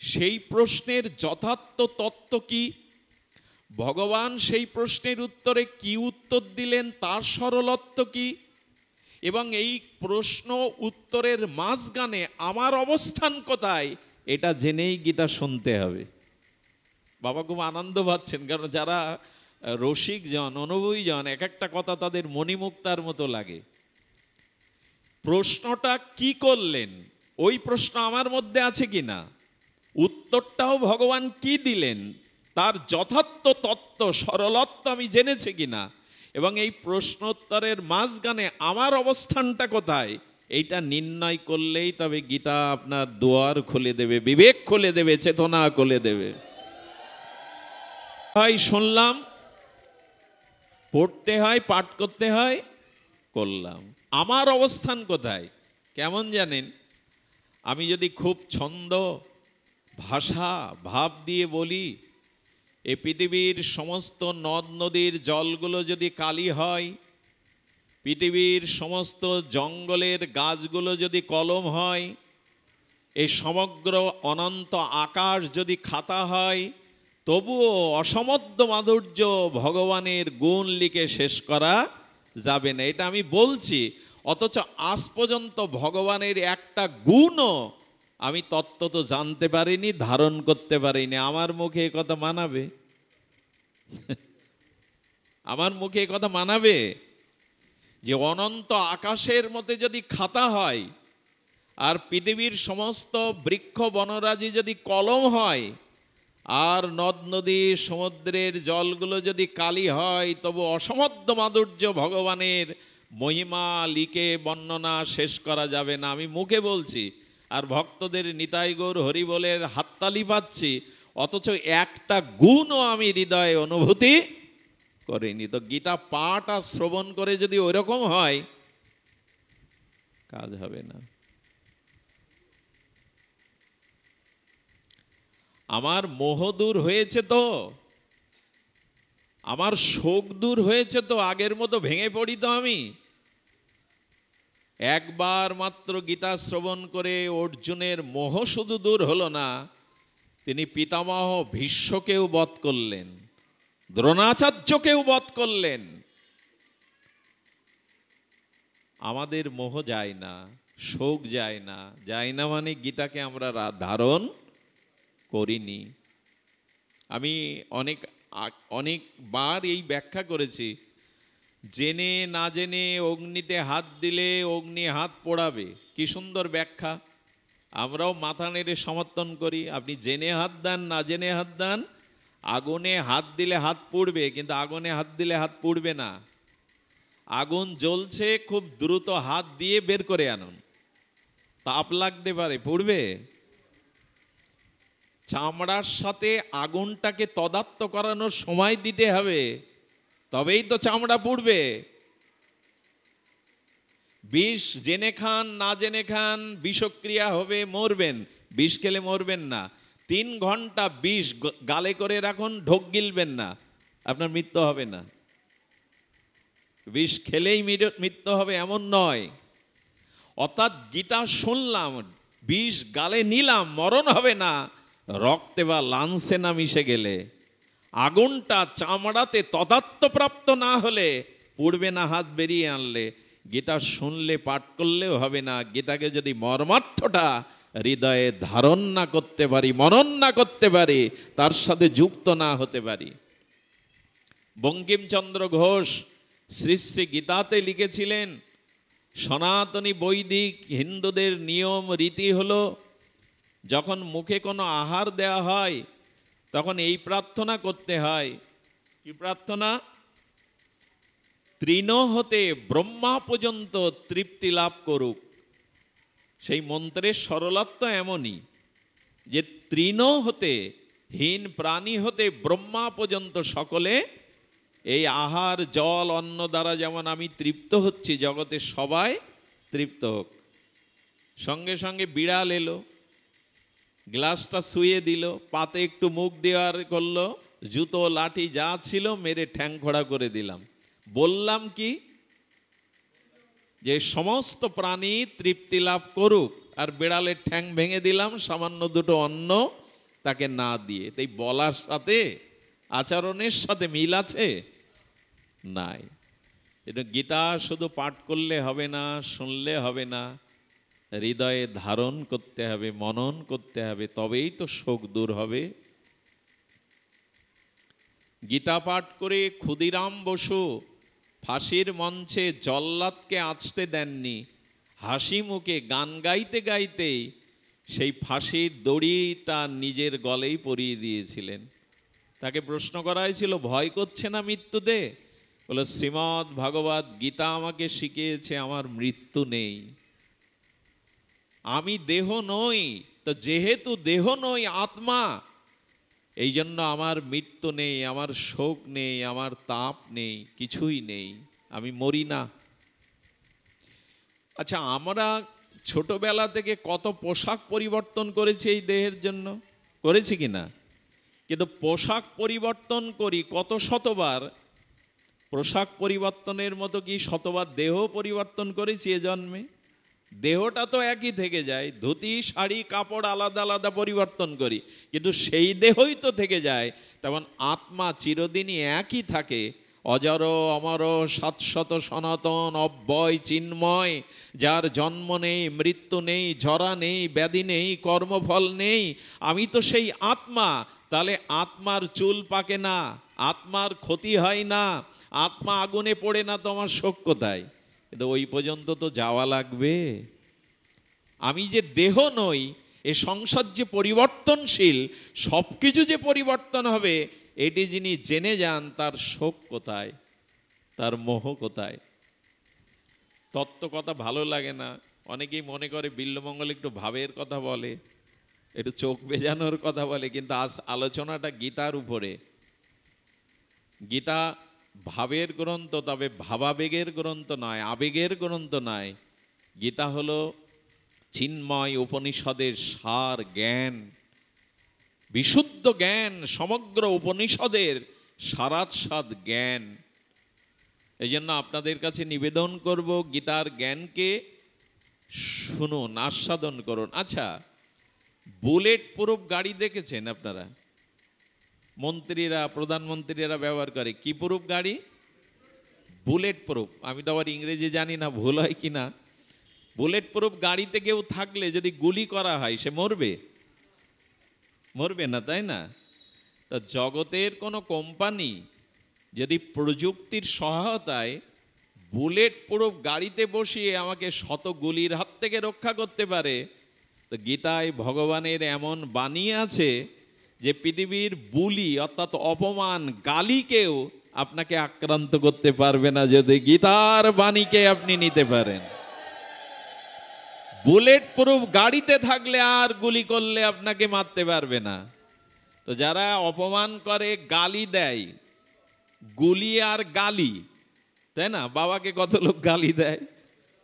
সেই প্রশ্নের যথার্থ তত্ত্ব কি, ভগবান সেই প্রশ্নের উত্তরে কি উত্তর দিলেন, তার সরলত্ব কি, এবং এই প্রশ্ন উত্তরের মাঝখানে আমার অবস্থান কোথায়, এটা জেনেই গীতা শুনতে হবে। বাবা খুব আনন্দ পাচ্ছেন, কারণ যারা রসিক জন, অনুভবী জন, এক একটা কথা তাদের মণিমুক্তার মতো লাগে। প্রশ্নটা কি করলেন, ওই প্রশ্ন আমার মধ্যে আছে কিনা, উত্তরটাও ভগবান কি দিলেন, তার যথার্থ তত্ত্ব সরলত্ব আমি জেনেছি কিনা, এবং এই প্রশ্নোত্তরের মাঝখানে আমার অবস্থানটা কোথায়, এইটা নির্ণয় করলেই তবে গীতা আপনার দুয়ার খুলে দেবে, বিবেক খুলে দেবে, চেতনা খুলে দেবে। হয় শুনলাম, পড়তে হয়, পাঠ করতে হয়, করলাম। আমার অবস্থান কোথায় কেমন জানেন? আমি যদি খুব ছন্দ ভাষা ভাব দিয়ে বলি, এই পৃথিবীর সমস্ত নদ নদীর জলগুলো যদি কালি হয়, পৃথিবীর সমস্ত জঙ্গলের গাছগুলো যদি কলম হয়, এই সমগ্র অনন্ত আকাশ যদি খাতা হয়, তবুও অসমধ্য মাধুর্য ভগবানের গুণ লিখে শেষ করা যাবে না। এটা আমি বলছি, অথচ আজ পর্যন্ত ভগবানের একটা গুণও আমি তত্ত্ব জানতে পারিনি, ধারণ করতে পারিনি। আমার মুখে এ কথা মানাবে? আমার মুখে এ কথা মানাবে যে অনন্ত আকাশের মধ্যে যদি খাতা হয়, আর পৃথিবীর সমস্ত বৃক্ষ বনরাজি যদি কলম হয়, আর নদ নদী সমুদ্রের জলগুলো যদি কালি হয়, তবু অসমধ্য মাধুর্য ভগবানের মহিমা লিখে বর্ণনা শেষ করা যাবে না। আমি মুখে বলছি আর ভক্তদের নিতাই গৌর হরি বলের হাততালি পাচ্ছি, অথচ একটা গুণও আমি হৃদয়ে অনুভূতি করিনি। তো গীতা পাঠ আর শ্রবণ করে যদি ওইরকম হয়, কাজ হবে না। আমার মোহ দূর হয়েছে তো, আমার শোক দূর হয়েছে তো, আগের মতো ভেঙে পড়ি তো আমি। একবার মাত্র গীতা শ্রবণ করে অর্জুনের মোহ শুধু দূর হলো না, তিনি পিতামহ ভীষ্মকেও বধ করলেন, দ্রোণাচার্যকেও বধ করলেন। আমাদের মোহ যায় না, শোক যায় না, যায় না মানে গীতাকে আমরা ধারণ করিনি। আমি অনেকবার এই ব্যাখ্যা করেছি, জেনে না জেনে অগ্নিতে হাত দিলে অগ্নি হাত পোড়াবে। কি সুন্দর ব্যাখ্যা, আমরাও মাথা নেড়ে সমর্থন করি। আপনি জেনে হাত দেন না জেনে হাত দেন, আগুনে হাত দিলে হাত পুড়বে, কিন্তু আগুনে হাত দিলে হাত পুড়বে না। আগুন জ্বলছে, খুব দ্রুত হাত দিয়ে বের করে আনুন, তাপ লাগতে পারে, পুড়বে? চামড়ার সাথে আগুনটাকে তদাত্ম করানোর সময় দিতে হবে, তবেই তো চামড়া পুড়বে। বিষ জেনে খান না জেনে খান, বিষক্রিয়া হবে, মরবেন। বিষ খেলে মরবেন না, 3 ঘন্টা বিষ গালে করে রাখুন, ঢোক গিলবেন না, আপনার মৃত্যু হবে না। বিষ খেলেই মৃত্যু হবে এমন নয়। অর্থাৎ গীতা শুনলাম, বিষ গালে নিলাম, মরণ হবে না, রক্তে বা লাংসে না মিশে গেলে, আগুনটা চামড়াতে তদাত্মপ্রাপ্ত না হলে পুড়বে না, হাত বেরিয়ে আনলে। গীতা শুনলে পাঠ করলেও হবে না, গীতাকে যদি মর্মার্থটা হৃদয়ে ধারণ না করতে পারি, মনন না করতে পারি, তার সাথে যুক্ত না হতে পারি। বঙ্কিমচন্দ্র ঘোষ শ্রী শ্রী গীতাতে লিখেছিলেন, সনাতনী বৈদিক হিন্দুদের নিয়ম রীতি হলো যখন মুখে কোনো আহার দেওয়া হয় তখন এই প্রার্থনা করতে হয়। কি প্রার্থনা? তৃণ হতে ব্রহ্মা পর্যন্ত তৃপ্তি লাভ করুক। সেই মন্ত্রের সরলত্ব এমনই যে তৃণ হতে, হীন প্রাণী হতে ব্রহ্মা পর্যন্ত সকলে এই আহার জল অন্ন দ্বারা যেমন আমি তৃপ্ত হচ্ছি, জগতে সবাই তৃপ্ত হোক। সঙ্গে সঙ্গে বিড়াল এলো, গ্লাসটা শুয়ে দিল, পাতে একটু মুখ দেওয়ার করলো, জুতো লাঠি যা ছিল মেরে ঠ্যাং খোড়া করে দিলাম। বললাম কি? যে সমস্ত প্রাণী তৃপ্তি লাভ করুক, আর বিড়ালের ঠ্যাং ভেঙে দিলাম সামান্য দুটো অন্ন তাকে না দিয়ে। তাই বলার সাথে আচরণের সাথে মিল আছে? নাই। এটা গীতা শুধু পাঠ করলে হবে না, শুনলে হবে না, হৃদয়ে ধারণ করতে হবে, মনন করতে হবে, তবেই তো শোক দূর হবে। গীতা পাঠ করে ক্ষুদিরাম বসু ফাঁসির মঞ্চে জল্লাদকে আঁচতে দেননি, হাসি মুখে গান গাইতে গাইতেই সেই ফাঁসির দড়িটা নিজের গলেই পরিয়ে দিয়েছিলেন। তাকে প্রশ্ন করা হয়েছিল, ভয় করছে না মৃত্যুতে? বলে, শ্রীমদ্ ভাগবত গীতা আমাকে শিখিয়েছে আমার মৃত্যু নেই। আমি দেহ নই, তো যেহেতু দেহ নই আত্মা, এই জন্য আমার মৃত্যু নেই, আমার শোক নেই, আমার তাপ নেই, কিছুই নেই, আমি মরি না। আচ্ছা, আমরা ছোটবেলা থেকে কত পোশাক পরিবর্তন করেছি এই দেহের জন্য, করেছি কি না? কিন্তু পোশাক পরিবর্তন করি কত শতবার, পোশাক পরিবর্তনের মতো কি শতবার দেহ পরিবর্তন করেছি এ জন্মে? দেহটা তো একই থেকে যায়, ধুতি শাড়ি কাপড় আলাদা আলাদা পরিবর্তন করি, কিন্তু সেই দেহই তো থেকে যায়। তেমন আত্মা চিরদিনই একই থাকে, অজর অমর শাশ্বত সনাতন অব্যয় চিন্ময়, যার জন্ম নেই, মৃত্যু নেই, ঝরা নেই, ব্যাধি নেই, কর্মফল নেই। আমি তো সেই আত্মা। তাহলে আত্মার চুল পাকে না, আত্মার ক্ষতি হয় না, আত্মা আগুনে পড়ে না, তো আমার শোক কোথায়? কিন্তু ওই পর্যন্ত তো যাওয়া লাগবে। আমি যে দেহ নই, এ সংসার যে পরিবর্তনশীল, সব কিছু যে পরিবর্তন হবে, এটি যিনি জেনে যান তার শোক কোথায়, তার মোহ কোথায়? তত্ত্ব কথা ভালো লাগে না, অনেকেই মনে করে বিল্বমঙ্গল একটু ভাবের কথা বলে, একটু চোখ বেজানোর কথা বলে, কিন্তু আজ আলোচনাটা গীতার উপরে। গীতা ভাবের গ্রন্থ, তবে ভাবাবেগের গ্রন্থ নয়, আবেগের গ্রন্থ নয়। গীতা হলো চিন্ময় উপনিষদের সার জ্ঞান, বিশুদ্ধ জ্ঞান, সমগ্র উপনিষদের সারাৎসাদ জ্ঞান। এই জন্য আপনাদের কাছে নিবেদন করব, গীতার জ্ঞানকে শুনুন, আস্বাদন করুন। আচ্ছা, বুলেট প্রুফ গাড়ি দেখেছেন আপনারা? মন্ত্রীরা, প্রধানমন্ত্রীরা ব্যবহার করে কি প্রুফ গাড়ি? Bullet proof. আমি তো আবার ইংরেজি জানি না, ভুল হয় কি না। বুলেট প্রুফ গাড়িতে কেউ থাকলে যদি গুলি করা হয়, সে মরবে? মরবে না, তাই না? তো জগতের কোনো কোম্পানি যদি প্রযুক্তির সহায়তায় বুলেট প্রুফ গাড়িতে বসিয়ে আমাকে শত গুলির হাত থেকে রক্ষা করতে পারে, তো গীতায় ভগবানের এমন বাণী আছে যে পৃথিবীর বুলি অর্থাৎ অপমান, গালিকেও আপনাকে আক্রান্ত করতে পারবে না, যদি গীতার বাণীকে আপনি নিতে পারেন। বুলেট প্রুফ গাড়িতে থাকলে আর গুলি করলে আপনাকে মারতে পারবে না। তো যারা অপমান করে, গালি দেয়, গুলি আর গালি, তাই না? বাবাকে কত লোক গালি দেয়,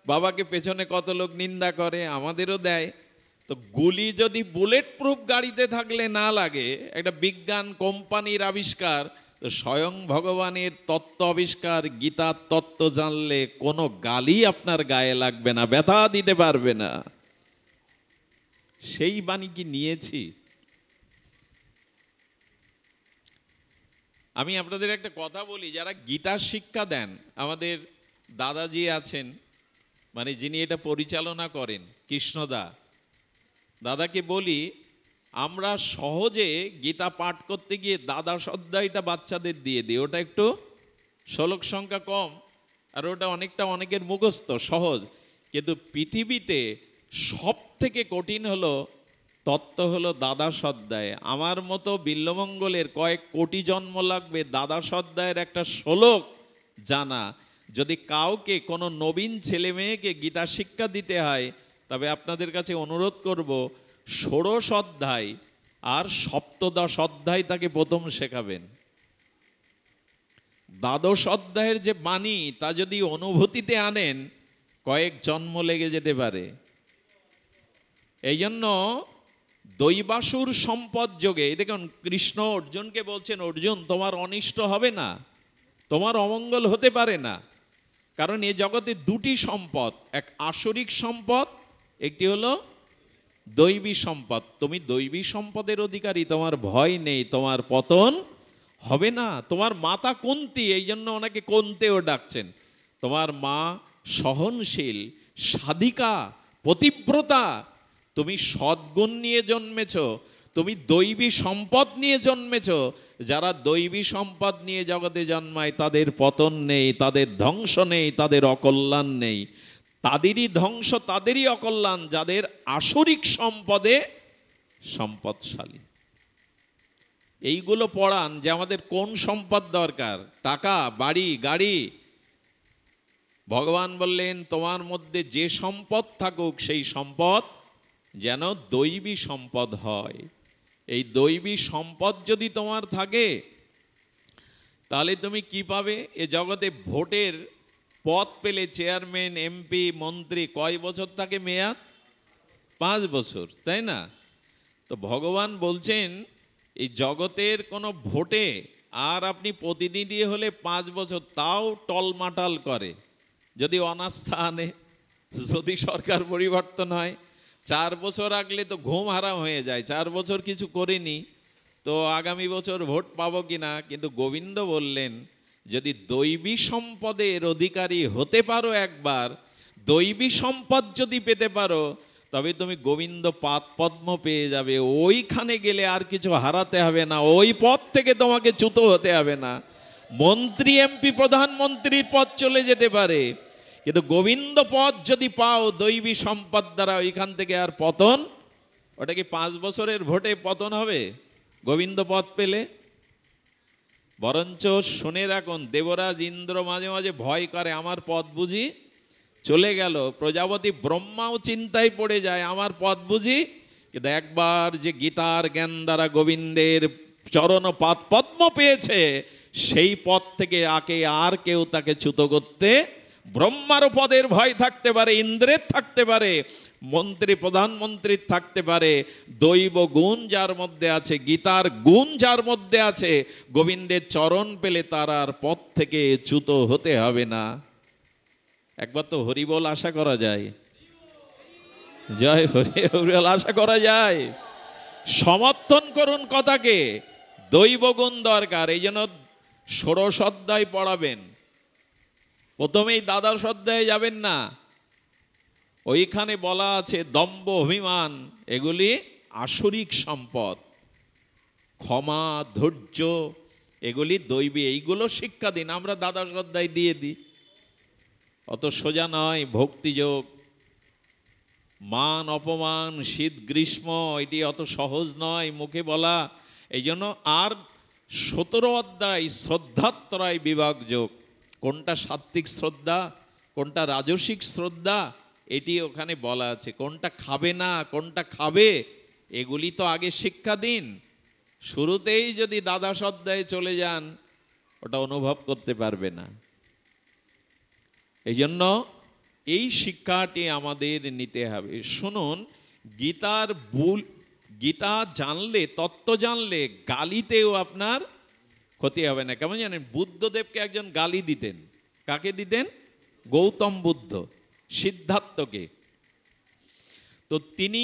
বাবাকে পেছনে কত লোক নিন্দা করে, আমাদেরও দেয়। তো গুলি যদি বুলেট প্রুফ গাড়িতে থাকলে না লাগে, একটা বিজ্ঞান কোম্পানির আবিষ্কার, তো স্বয়ং ভগবানের তত্ত্ব আবিষ্কার, গীতার তত্ত্ব জানলে কোনো গালি আপনার গায়ে লাগবে না, ব্যথা দিতে পারবে না। সেই বাণী কি নিয়েছি? আমি আপনাদের একটা কথা বলি, যারা গীতার শিক্ষা দেন, আমাদের দাদাজি আছেন, মানে যিনি এটা পরিচালনা করেন, কৃষ্ণদা, দাদাকে বলি, আমরা সহজে গীতা পাঠ করতে গিয়ে দ্বাদশ অধ্যায়টা বাচ্চাদের দিয়ে দিই, ওটা একটু শ্লোক সংখ্যা কম, আর ওটা অনেকটা অনেকের মুখস্থ সহজ, কিন্তু পৃথিবীতে সব থেকে কঠিন হলো তত্ত্ব হলো দ্বাদশ অধ্যায়। আমার মতো বিল্বমঙ্গলের কয়েক কোটি জন্ম লাগবে দ্বাদশ অধ্যায়ের একটা শ্লোক জানা। যদি কাউকে কোনো নবীন ছেলে মেয়েকে গীতা শিক্ষা দিতে হয়, তবে আপনাদের কাছে অনুরোধ করব ষোড়শ অধ্যায় আর সপ্তদশ অধ্যায় তাকে প্রথম শেখাবেন। দ্বাদশ অধ্যায়ের যে বাণী তা যদি অনুভূতিতে আনেন, কয়েক জন্ম লেগে যেতে পারে। এই জন্য দৈবাসুর সম্পদ যোগে দেখুন, কৃষ্ণ অর্জুনকে বলছেন, অর্জুন তোমার অনিষ্ট হবে না, তোমার অমঙ্গল হতে পারে না। কারণ এ জগতে দুটি সম্পদ, এক আসরিক সম্পদ, একটি হলো দৈবী সম্পদ। তুমি দৈবী সম্পদের অধিকারী, তোমার ভয় নেই, তোমার পতন হবে না। তোমার মাতা কুন্তী, এই জন্য ওনাকে কুন্তেও ডাকছেন। তোমার মা সহনশীল, সাধিকা, পতিব্রতা, তুমি সদ্গুণ নিয়ে জন্মেছ, তুমি দৈবী সম্পদ নিয়ে জন্মেছ। যারা দৈবী সম্পদ নিয়ে জগতে জন্মায় তাদের পতন নেই, তাদের ধ্বংস নেই, তাদের অকল্যাণ নেই। তাদেরই ধ্বংস, তাদেরই অকল্যাণ যাদের আসরিক সম্পদে সম্পদশালী। এইগুলো পড়ান যে আমাদের কোন সম্পদ দরকার, টাকা, বাড়ি, গাড়ি। ভগবান বললেন তোমার মধ্যে যে সম্পদ থাকুক সেই সম্পদ যেন দৈবী সম্পদ হয়। এই দৈবী সম্পদ যদি তোমার থাকে তাহলে তুমি কি পাবে? এ জগতে ভোটের পদ পেলে চেয়ারম্যান, এমপি, মন্ত্রী কয় বছর থাকে মেয়াদ? 5 বছর, তাই না? তো ভগবান বলছেন এই জগতের কোনো ভোটে আর আপনি প্রতিনিধি হলে 5 বছর, তাও টলমাটাল করে। যদি অনাস্থা আনে, যদি সরকার পরিবর্তন হয়, 4 বছর আগলে তো ঘুম হারাম হয়ে যায়। 4 বছর কিছু করিনি, তো আগামী বছর ভোট পাবো কিনা। কিন্তু গোবিন্দ বললেন যদি দৈবী সম্পদের অধিকারী হতে পারো একবার, দৈবী সম্পদ যদি পেতে পারো, তবে তুমি গোবিন্দ পাদ পদ্ম পেয়ে যাবে। ওইখানে গেলে আর কিছু হারাতে হবে না, ওই পদ থেকে তোমাকে চ্যুত হতে হবে না। মন্ত্রী, এমপি, প্রধানমন্ত্রীর পদ চলে যেতে পারে, কিন্তু গোবিন্দ পদ যদি পাও দৈবী সম্পদ দ্বারা, ওইখান থেকে আর পতন। ওটা কি 5 বছরের ভোটে পতন হবে গোবিন্দ পদ পেলে? বরঞ্চ শুনে রাখুন, দেবরাজ ইন্দ্র মাঝে মাঝে ভয় করে আমার পদ বুঝি চলে গেল। প্রজাপতি ব্রহ্মাও চিন্তায় পড়ে যায় আমার পদ বুঝি। কিন্তু একবার যে গীতার জ্ঞান দ্বারা গোবিন্দের চরণ পাদ পদ্ম পেয়েছে, সেই পদ থেকে আকে আর কেউ তাকে চ্যুত করতে, ব্রহ্মার পদের ভয় থাকতে পারে, ইন্দ্রের থাকতে পারে, মন্ত্রী প্রধানমন্ত্রীর থাকতে পারে, দৈব গুণ যার মধ্যে আছে, গীতার গুণ যার মধ্যে আছে, গোবিন্দের চরণ পেলে তার আর পথ থেকে চ্যুত হতে হবে না। একবার তো হরিবোল আশা করা যায়, জয় হরিবোল আশা করা যায়। সমর্থন করুন কথাকে, দৈব গুণ দরকার। এই জন্য ষোড়শ অধ্যায় পড়াবেন, প্রথমেই দ্বাদশ অধ্যায়ে যাবেন না। ওইখানে বলা আছে দম্ভ, অভিমান এগুলি আসরিক সম্পদ, ক্ষমা, ধৈর্য এগুলি দৈবী। এইগুলো শিক্ষা দিন, আমরা দ্বাদশ অধ্যায় দিয়ে দিই। অত সোজা নয় ভক্তিযোগ। মান অপমান, শীত গ্রীষ্ম, এটি অত সহজ নয় মুখে বলা। এই জন্য আর 17 অধ্যায় শ্রদ্ধাত্রয় বিভাগ যোগ। কোনটা সাত্ত্বিক শ্রদ্ধা, কোনটা রাজসিক শ্রদ্ধা, এটি ওখানে বলা আছে। কোনটা খাবে না, কোনটা খাবে, এগুলি তো আগে শিক্ষা দিন। শুরুতেই যদি দ্বাদশ অধ্যায়ে চলে যান, ওটা অনুভব করতে পারবে না। এই জন্য এই শিক্ষাটি আমাদের নিতে হবে। শুনুন, গীতা জানলে, তত্ত্ব জানলে গালিতেও আপনার ক্ষতি হবে না। কেমন জানেন? বুদ্ধদেবকে একজন গালি দিতেন। কাকে দিতেন? গৌতম বুদ্ধ, সিদ্ধার্থকে। তো তিনি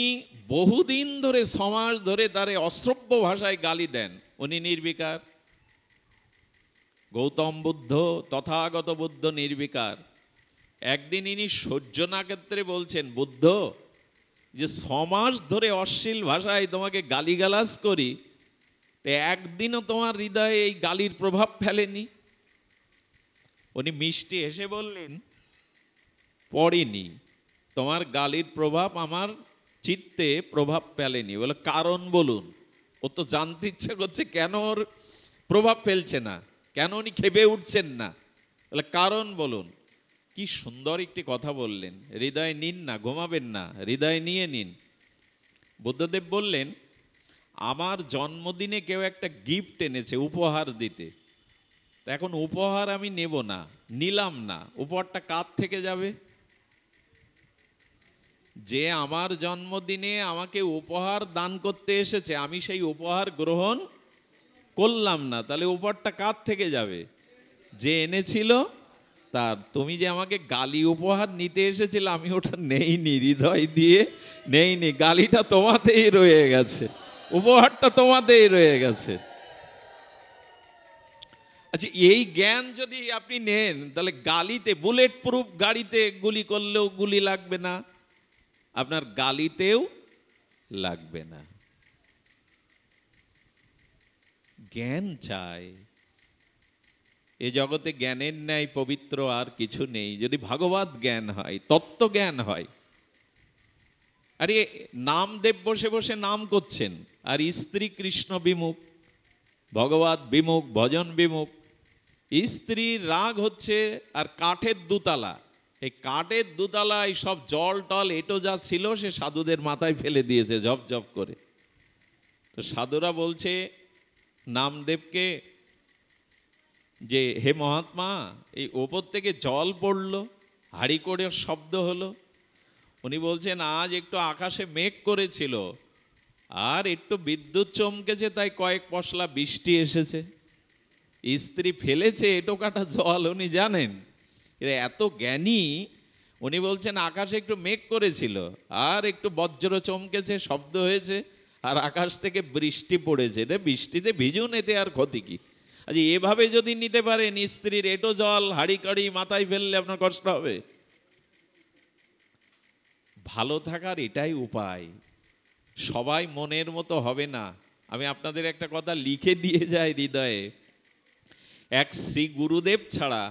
বহুদিন ধরে, সমাজ ধরে তারে অশ্রব্য ভাষায় গালি দেন। উনি নির্বিকার। গৌতম বুদ্ধ, তথাগত বুদ্ধ নির্বিকার। একদিন ইনি সহ্য না ক্ষেত্রে বলছেন, বুদ্ধ যে সমাজ ধরে অশ্লীল ভাষায় তোমাকে গালিগালাজ করি, তো একদিনও তোমার হৃদয়ে এই গালির প্রভাব ফেলেনি? উনি মিষ্টি হেসে বললেন, পড়েনি, তোমার গালির প্রভাব আমার চিত্তে প্রভাব ফেলেনি। বলে কারণ বলুন। ও তো জানতে ইচ্ছে করছে কেন ওর প্রভাব ফেলছে না, কেন উনি খেপে উঠছেন না। বলে কারণ বলুন। কি সুন্দর একটি কথা বললেন, হৃদয়ে নিন না, ঘুমাবেন না, হৃদয়ে নিয়ে নিন। বুদ্ধদেব বললেন, আমার জন্মদিনে কেউ একটা গিফট এনেছে উপহার দিতে, এখন উপহার আমি নেব না, নিলাম না, উপহারটা কার থেকে যাবে? যে আমার জন্মদিনে আমাকে উপহার দান করতে এসেছে, আমি সেই উপহার গ্রহণ করলাম না, তাহলে উপহারটা কার থেকে যাবে? যে এনেছিল তার। তুমি যে আমাকে গালি উপহার নিতে এসেছিলে, আমি ওটা নেইনি, হৃদয় দিয়ে নেইনি, গালিটা তোমাতেই রয়ে গেছে, উপহারটা তোমাতেই রয়ে গেছে। আচ্ছা, এই জ্ঞান যদি আপনি নেন, তাহলে গালিতে, বুলেট প্রুফ গাড়িতে গুলি করলেও গুলি লাগবে না, আপনার গালিতেও লাগবে না। জ্ঞান চাই। এ জগতে জ্ঞানের ন্যায় পবিত্র আর কিছু নেই, যদি ভাগবত জ্ঞান হয়, তত্ত্ব জ্ঞান হয়। আরে নামদেব বসে বসে নাম করছেন, আর স্ত্রী কৃষ্ণ বিমুখ, ভগবত বিমুখ, ভজন বিমুখ। স্ত্রীর রাগ হচ্ছে, আর কাঠের দুতলা, এই কাঠের দুতলায় সব জল টল এটো যা ছিল সে সাধুদের মাথায় ফেলে দিয়েছে ঝপ ঝপ করে। তো সাধুরা বলছে নামদেবকে যে, হে মহাত্মা, এই ওপর থেকে জল পড়লো, হাড়ি করে শব্দ হলো। উনি বলছেন, আজ একটু আকাশে মেঘ করেছিল, আর একটু বিদ্যুৎ চমকেছে, তাই কয়েক পশলা বৃষ্টি এসেছে। স্ত্রী ফেলেছে এটো কাটা জল, উনি জানেন। এত জ্ঞানী, উনি বলছেন আকাশে একটু মেঘ করেছিল, আর একটু বজ্র চমকেছে, শব্দ হয়েছে, আর আকাশ থেকে বৃষ্টি পড়েছে, রে বৃষ্টিতে ভিজুন, এতে আর ক্ষতি কি? আচ্ছা, এভাবে যদি নিতে পারেন, স্ত্রীর এটো জল হাড়ি কাড়ি মাথায় ফেললে আপনার কষ্ট হবে? ভালো থাকার এটাই উপায়। সবাই মনের মতো হবে না। আমি আপনাদের একটা কথা লিখে দিয়ে যাই হৃদয়ে, এক শ্রী গুরুদেব ছাড়া,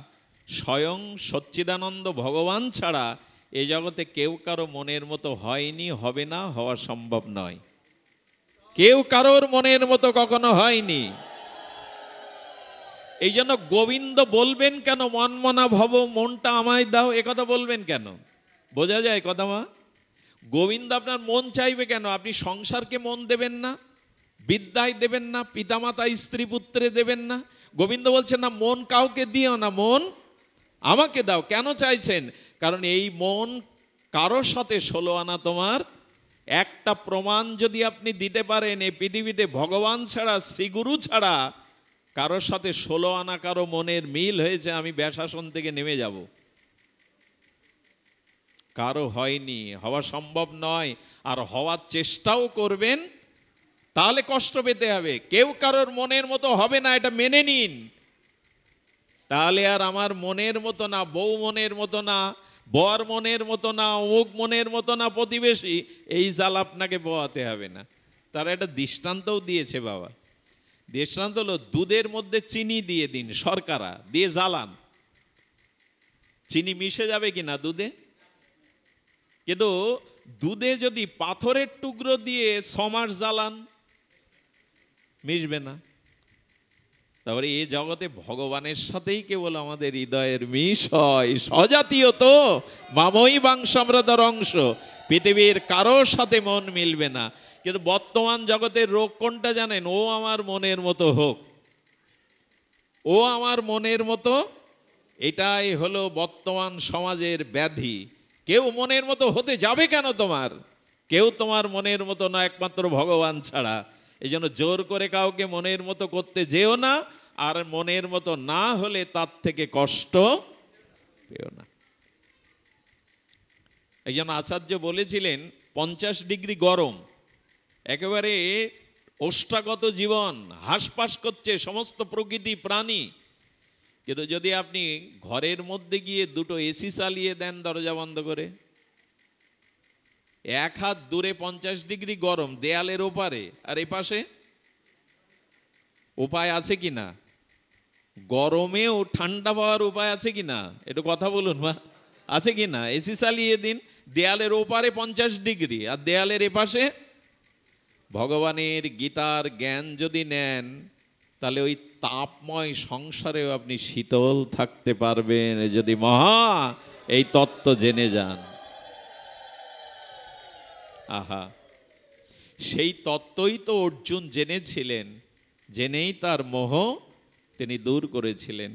স্বয়ং সচ্চিদানন্দ ভগবান ছাড়া এ জগতে কেউ কারো মনের মতো হয়নি, হবে না, হওয়া সম্ভব নয়। কেউ কারোর মনের মতো কখনো হয়নি। এই জন্য গোবিন্দ বলবেন কেন, মনমনা ভব মনটা আমায় দাও, এ কথা বলবেন কেন? বোঝা যায় কথা মা? গোবিন্দ আপনার মন চাইবে কেন? আপনি সংসারকে মন দেবেন না, বিদ্যায় দেবেন না, পিতামাতা স্ত্রী পুত্রে দেবেন না। গোবিন্দ বলছেন না, মন কাউকে দিও না, মন আমাকে দাও। কেন চাইছেন? কারণ এই মন কারোর সাথে 16 আনা তোমার। একটা প্রমাণ যদি আপনি দিতে পারেন, এই পৃথিবীতে ভগবান ছাড়া, শ্রীগুরু ছাড়া কারোর সাথে 16 আনা কারো মনের মিল হয়েছে, আমি ব্যাসাসন থেকে নেমে যাব। কারো হয়নি, হওয়া সম্ভব নয়। আর হওয়ার চেষ্টাও করবেন, তাহলে কষ্ট পেতে হবে। কেউ কারোর মনের মতো হবে না, এটা মেনে নিন। তাহলে আর আমার মনের মতো না, বউ মনের মতো না, বর মনের মতো না, অমুক মনের মতো না, প্রতিবেশী, এই জাল আপনাকে পোহাতে হবে না। তারা একটা দৃষ্টান্তও দিয়েছে বাবা। দৃষ্টান্ত হলো, দুধের মধ্যে চিনি দিয়ে দিন, শর্করা দিয়ে জ্বালান, চিনি মিশে যাবে কিনা দুধে? কিন্তু দুধে যদি পাথরের টুকরো দিয়ে 6 মাস জ্বালান, মিশবে না। তারপরে এই জগতে ভগবানের সাথেই কেবল আমাদের হৃদয়ের মিশ হয়। স্বজাতীয় তো মামই বাংশামৃতর অংশ, পৃথিবীর কারোর সাথে মন মিলবে না। কিন্তু বর্তমান জগতের রোগ কোনটা জানেন? ও আমার মনের মতো হোক, ও আমার মনের মতো। এটাই হলো বর্তমান সমাজের ব্যাধি। কেউ মনের মতো হতে যাবে কেন তোমার? কেউ তোমার মনের মতো না, একমাত্র ভগবান ছাড়া। এই জন্য জোর করে কাউকে মনের মতো করতে যেও না, আর মনের মতো না হলে তার থেকে কষ্ট পেও না। এই জন্য আচার্য বলেছিলেন, 50 ডিগ্রি গরম, একেবারে ওষ্ঠাগত জীবন, হাঁসফাঁস করছে সমস্ত প্রকৃতি প্রাণী। কিন্তু যদি আপনি ঘরের মধ্যে গিয়ে দুটো এসি চালিয়ে দেন দরজা বন্ধ করে, 1 হাত দূরে 50 ডিগ্রি গরম, দেয়ালের ওপারে আর এ পাশে, উপায় আছে কি না? গরমেও ঠান্ডা পাওয়ার উপায় আছে কি না? একটু কথা বলুন মা, আছে কি না? এসি চালিয়ে দিন, দেয়ালের ওপারে 50 ডিগ্রি আর দেয়ালের এপাশে। ভগবানের গীতার জ্ঞান যদি নেন, তাহলে ওই তাপময় সংসারেও আপনি শীতল থাকতে পারবেন, যদি মহা এই তত্ত্ব জেনে যান। আহা, সেই তত্ত্বই তো অর্জুন জেনেছিলেন, জেনেই তার মোহ তিনি দূর করেছিলেন।